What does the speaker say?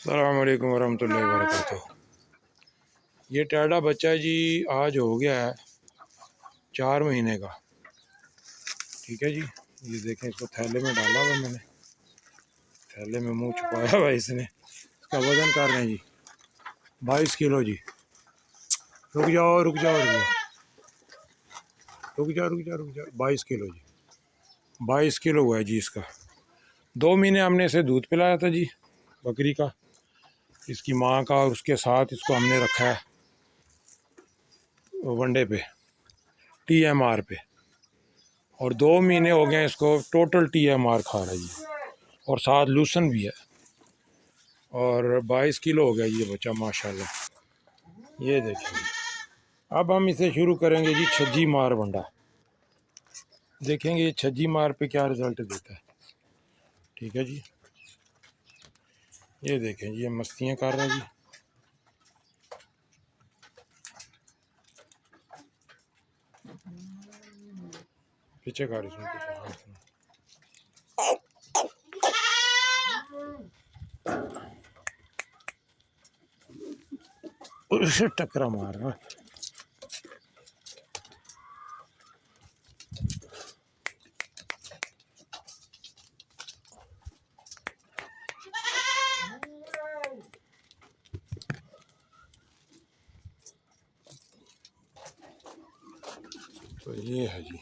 अस्सलाम वालेकुम वरहमतुल्लाहि वबरकातुह। ये टाडा बच्चा जी आज हो गया है 4 महीने का। ठीक है जी, ये देखें, इसको थैले में डाला हुआ मैंने, थैले में मुंह छुपाया हुआ इसने। इसका वज़न कर रहे हैं जी 22 किलो जी। रुक जाओ रुक जाओ रुक जाओ रुक जाओ रुक जाओ रुक जाओ 22 किलो जी, 22 किलो हुआ है जी इसका। 2 महीने हमने इसे दूध पिलाया था जी, बकरी का, इसकी माँ का, और उसके साथ इसको हमने रखा है वनडे पे, TMR पे, और 2 महीने हो गए इसको टोटल TMR खा रहा है जी, और साथ लूसन भी है, और 22 किलो हो गया ये बच्चा माशाल्लाह। ये देखिए, अब हम इसे शुरू करेंगे जी छज्जी मार वंडा, देखेंगे ये छज्जी मार पे क्या रिज़ल्ट देता है। ठीक है जी, ये देखें जी, ये मस्तियाँ कर रहे हैं जी। पीछे कर इसमें पीछे टकरा मार रहा है। तो ये है जी।